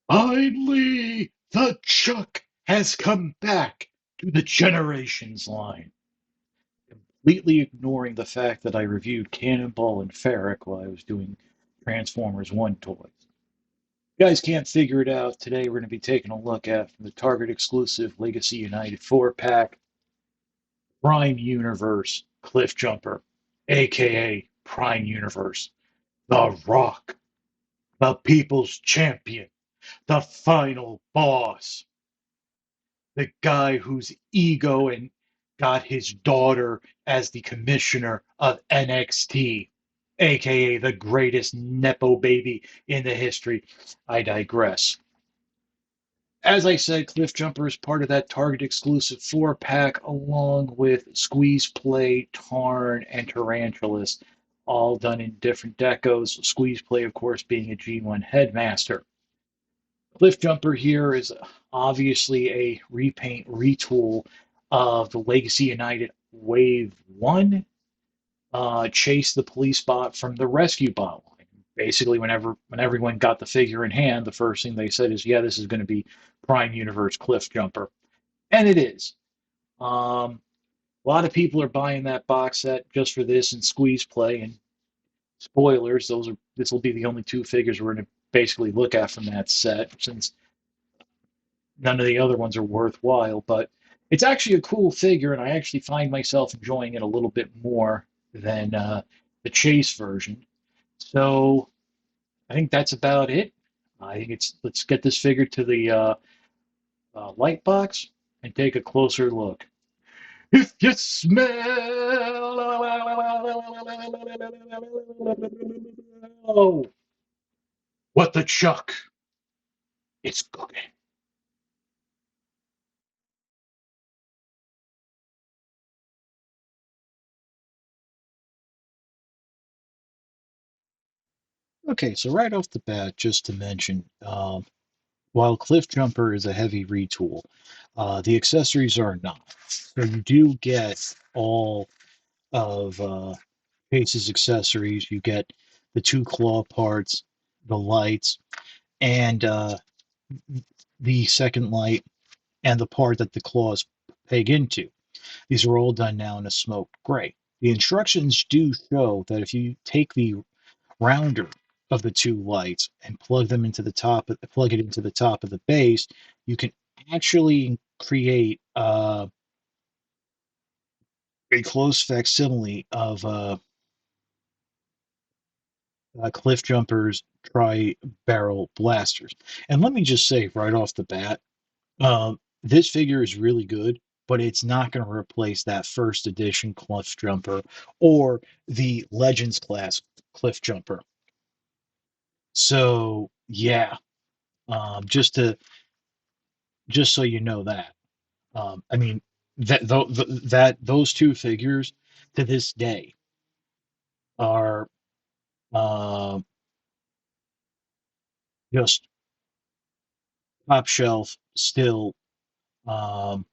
Finally, the Chuck has come back to the Generations line, completely ignoring the fact that I reviewed Cannonball and Ferric while I was doing Transformers 1 toys. You guys can't figure it out. Today we're going to be taking a look at from the Target exclusive Legacy United 4-pack Prime Universe Cliffjumper, aka Prime Universe, The Rock, the People's Champion, the final boss, the guy whose ego and got his daughter as the commissioner of NXT, aka the greatest Nepo baby in the history. I digress. As I said, Cliffjumper is part of that Target exclusive 4-pack, along with Squeeze Play, Tarn, and Tarantulas, all done in different decos. Squeeze Play, of course, being a G1 Headmaster. Cliffjumper here is obviously a repaint, retool of the Legacy United Wave 1 Chase the Police bot from the Rescue bot line. Basically, when everyone got the figure in hand, the first thing they said is, yeah, this is going to be Prime Universe Cliffjumper. And it is. A lot of people are buying that box set just for this and Squeeze Play. And spoilers, this will be the only two figures we're going to basically look at from that set, since none of the other ones are worthwhile, but it's actually a cool figure, and I actually find myself enjoying it a little bit more than the Chase version. So I think that's about it. I think it's let's get this figure to the light box and take a closer look. If you smell what the chuck, it's cooking. Okay, so right off the bat, just to mention, while Cliffjumper is a heavy retool, the accessories are not. So you do get all of Chase's accessories. You get the two claw parts, the lights, and the second light, and the part that the claws peg into. These are all done now in a smoked gray. The instructions do show that if you take the rounder of the two lights and plug it into the top of the base, you can actually create a close facsimile of Cliffjumper's tri-barrel blasters. And let me just say right off the bat, this figure is really good, but it's not going to replace that first edition Cliffjumper or the Legends class Cliffjumper. So yeah, just to just so you know that. I mean that those two figures to this day are uh, just top shelf still, um,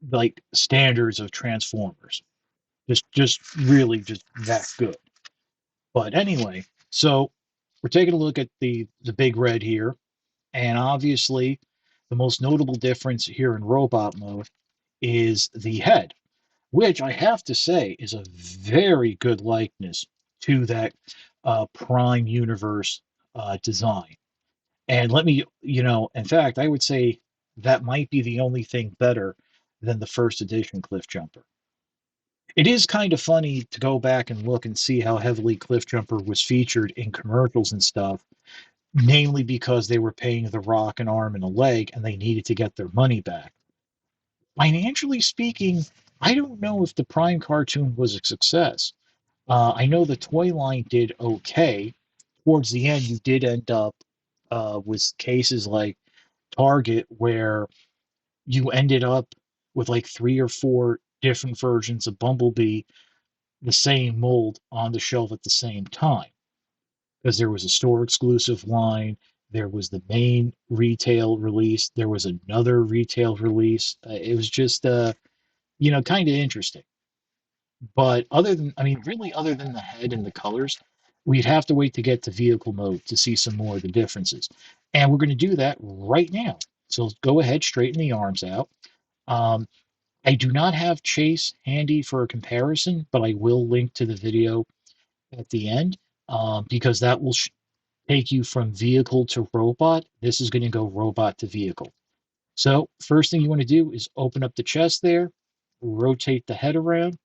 like standards of Transformers. Just really just that good. But anyway, so we're taking a look at the big red here, and obviously the most notable difference here in robot mode is the head, which I have to say is a very good likeness to that Prime Universe design. And let me, in fact, I would say that might be the only thing better than the first edition Cliffjumper. It is kind of funny to go back and look and see how heavily Cliffjumper was featured in commercials and stuff, namely because they were paying The Rock an arm and a leg and they needed to get their money back. Financially speaking, I don't know if the Prime cartoon was a success. I know the toy line did okay. Towards the end, you did end up with cases like Target where you ended up with like three or four different versions of Bumblebee, the same mold, on the shelf at the same time. Because there was a store exclusive line, there was the main retail release, there was another retail release. It was just, kind of interesting. But other than, I mean, really, other than the head and the colors, we'd have to wait to get to vehicle mode to see some more of the differences. And we're going to do that right now. So go ahead, straighten the arms out. Um, I do not have Chase handy for a comparison, but I will link to the video at the end because that will take you from vehicle to robot. This is going to go robot to vehicle. So first thing you want to do is open up the chest there, rotate the head around.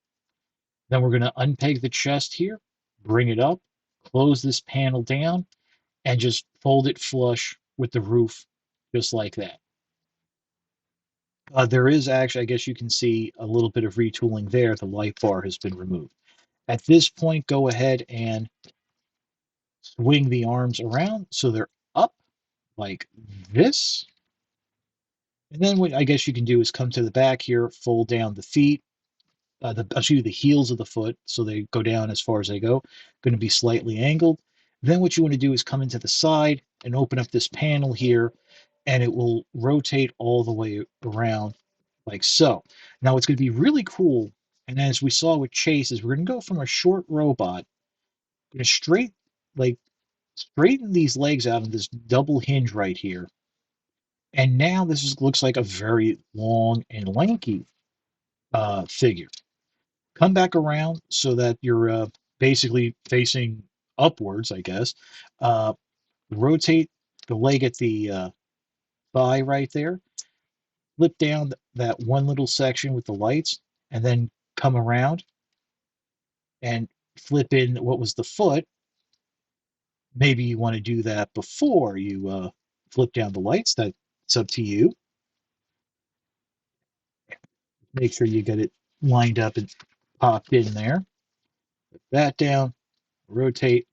Then we're going to unpeg the chest here, bring it up, close this panel down, and just fold it flush with the roof, just like that. There is actually, I guess you can see a little bit of retooling there. The light bar has been removed. At this point, go ahead and swing the arms around so they're up like this. And then what I guess you can do is come to the back here, fold down the feet, the heels of the foot, so they go down as far as they go. Going to be slightly angled. Then what you want to do is come into the side and open up this panel here, and it will rotate all the way around like so. Now it's going to be really cool, and as we saw with Chase, is we're going to go from a short robot, going to like straighten these legs out of this double hinge right here, and now looks like a very long and lanky figure. Come back around so that you're basically facing upwards, I guess. Uh, Rotate the leg at the thigh right there. Flip down that one little section with the lights, and then come around and flip in what was the foot. Maybe you want to do that before you flip down the lights. That's up to you. Make sure you get it lined up and popped in there. Put that down, rotate.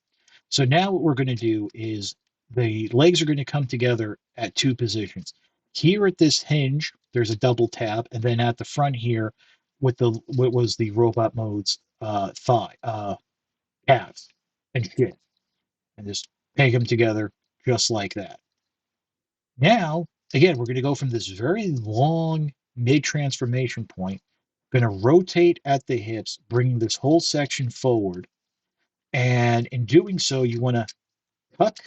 So now what we're going to do is the legs are going to come together at two positions. Here at this hinge, there's a double tap, and then at the front here, with the what was the robot mode's calves and shin, and just peg them together just like that. Now, again, we're going to go from this very long mid transformation point, going to rotate at the hips, bringing this whole section forward, and in doing so, you want to tuck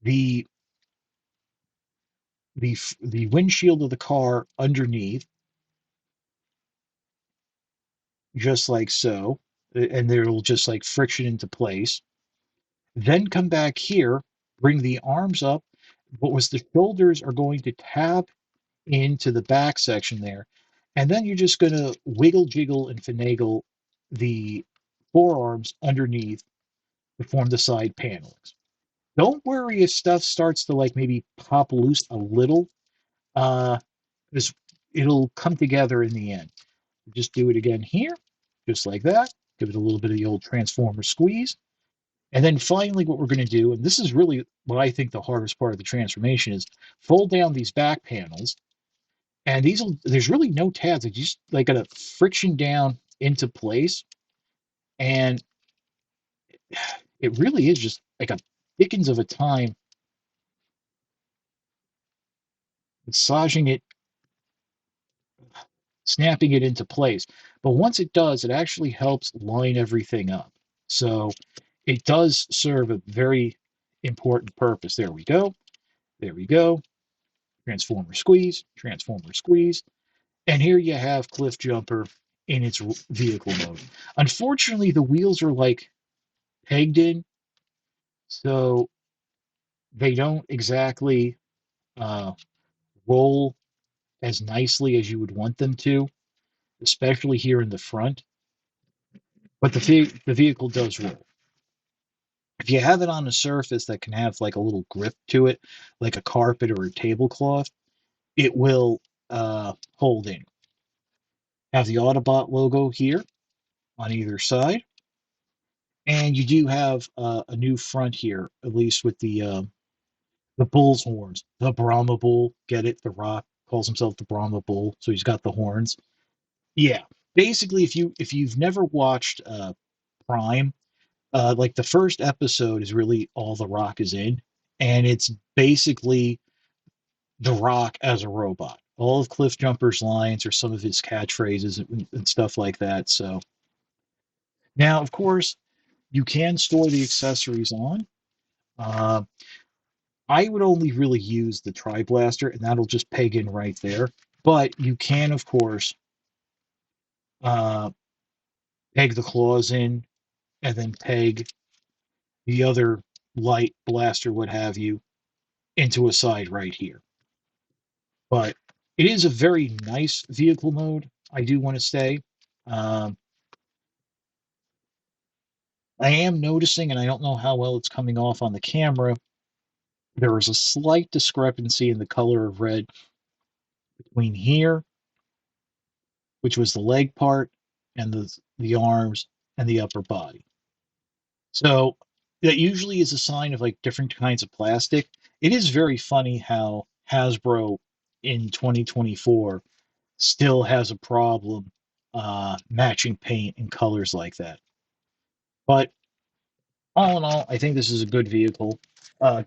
the the windshield of the car underneath, just like so, and there'll just like friction into place. Then come back here, bring the arms up. What was the shoulders are going to tap into the back section there, and then you're just going to wiggle, jiggle, and finagle the forearms underneath to form the side panelings. Don't worry if stuff starts to like maybe pop loose a little, because it'll come together in the end. Just do it again here, just like that. Give it a little bit of the old transformer squeeze. And then finally, what we're going to do, and this is really what I think the hardest part of the transformation is, fold down these back panels. And there's really no tabs. They just like got a friction down into place. And it really is just like a dickens of a time massaging it, snapping it into place. But once it does, it actually helps line everything up. So it does serve a very important purpose. There we go. There we go. Transformer squeeze, transformer squeeze. And here you have Cliffjumper in its vehicle mode. Unfortunately, the wheels are like pegged in, so they don't exactly uh, roll as nicely as you would want them to, especially here in the front. But the vehicle does roll. If you have it on a surface that can have like a little grip to it, like a carpet or a tablecloth, it will hold in. Have the Autobot logo here on either side, and you do have a new front here, at least with the bull's horns. The Brahma bull, get it? The Rock calls himself the Brahma bull, so he's got the horns. Yeah, basically, if you've never watched Prime, like the first episode is really all The Rock is in, and it's basically The Rock as a robot. All of Cliffjumper's lines are some of his catchphrases and stuff like that. So now, of course, You can store the accessories on. Uh, I would only really use the Tri Blaster, and that'll just peg in right there. But you can, of course, uh, peg the claws in and then peg the other light blaster, what have you, into a side right here. But it is a very nice vehicle mode, I do want to say. Um, I am noticing, and I don't know how well it's coming off on the camera, there is a slight discrepancy in the color of red between here, which was the leg part, and the arms and the upper body. So that usually is a sign of like different kinds of plastic. It is very funny how Hasbro in 2024 still has a problem matching paint and colors like that. But all in all, I think this is a good vehicle,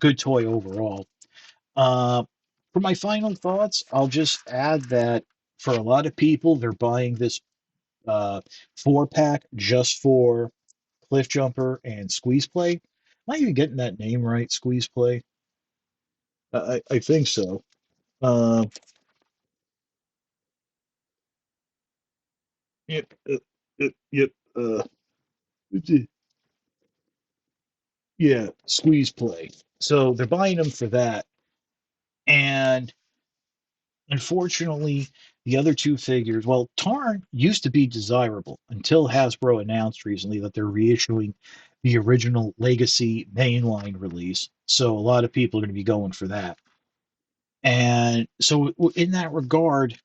good toy overall. Uh, for my final thoughts, I'll just add that for a lot of people, they're buying this uh, 4 pack just for Cliffjumper and Squeeze Play. Am I even getting that name right? Squeeze Play? I think so. Uh, yep, yep. Yeah, Squeeze Play. So they're buying them for that. And unfortunately, the other two figures, well, Tarn used to be desirable until Hasbro announced recently that they're reissuing the original Legacy mainline release. So a lot of people are going to be going for that. And so, in that regard,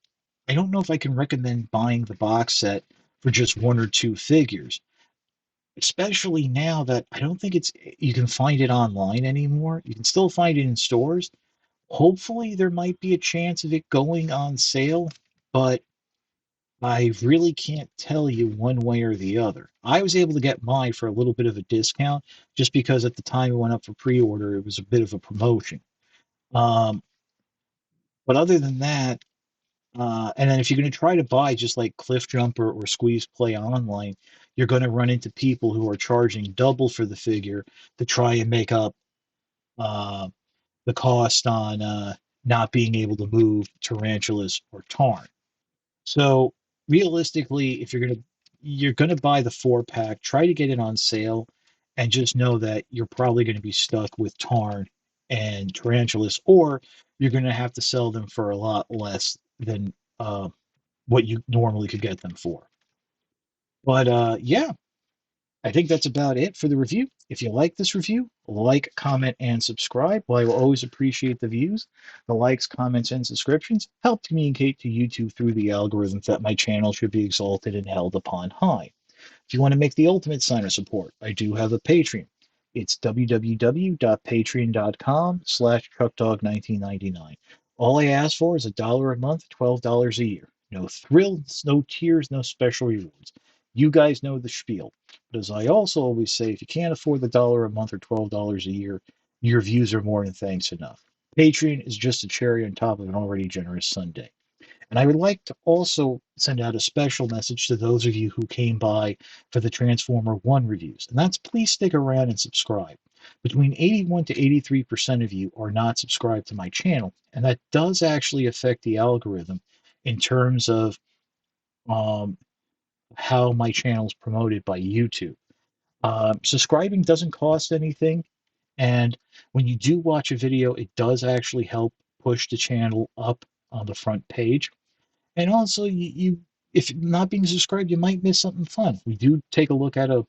I don't know if I can recommend buying the box set for just one or two figures, especially now that I don't think you can find it online anymore. You can still find it in stores. Hopefully, there might be a chance of it going on sale, but I really can't tell you one way or the other. I was able to get mine for a little bit of a discount just because at the time it went up for pre order, it was a bit of a promotion. Um, but other than that, and then if you're going to try to buy just like Cliffjumper or Squeeze Play online, you're going to run into people who are charging double for the figure to try and make up uh, the cost on not being able to move tarantulas or tarn. So realistically, if you're gonna buy the 4 pack, try to get it on sale, and just know that you're probably going to be stuck with tarn and tarantulas, or you're going to have to sell them for a lot less than what you normally could get them for. But yeah, I think that's about it for the review. If you like this review, like, comment, and subscribe. Well, I will always appreciate the views. The likes, comments, and subscriptions help to communicate to YouTube through the algorithms that my channel should be exalted and held upon high. If you want to make the ultimate sign of support, I do have a Patreon. It's www.patreon.com/chuckdog1999. All I ask for is $1 a month, $12 a year. No thrills, no tears, no special rewards. You guys know the spiel. But as I also always say, if you can't afford the $1 a month or $12 a year, your views are more than thanks enough. Patreon is just a cherry on top of an already generous Sunday. And I would like to also send out a special message to those of you who came by for the Transformer 1 reviews. And that's please stick around and subscribe. Between 81 to 83% of you are not subscribed to my channel. And that does actually affect the algorithm in terms of um, how my channel is promoted by YouTube. Subscribing doesn't cost anything. And when you do watch a video, it does actually help push the channel up on the front page. And also, if not being subscribed, you might miss something fun. We do take a look at a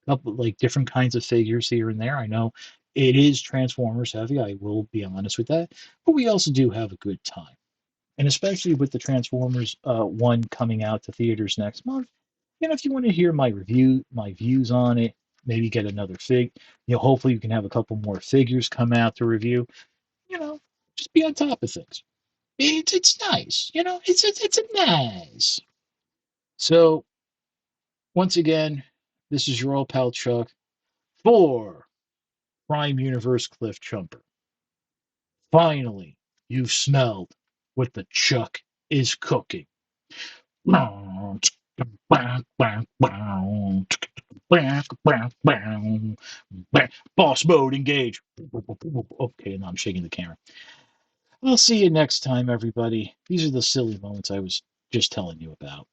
couple like different kinds of figures here and there. I know it is Transformers heavy. I will be honest with that, but we also do have a good time, and especially with the Transformers one coming out to theaters next month. If you want to hear my views on it, maybe get another fig. Hopefully you can have a couple more figures come out to review. You know, just be on top of things. It's nice. It's nice. So once again, this is your old pal Chuck for Prime Universe Cliffjumper. Finally, you've smelled what the Chuck is cooking. Boss mode, engage. Okay, now I'm shaking the camera. I'll see you next time, everybody. These are the silly moments I was just telling you about.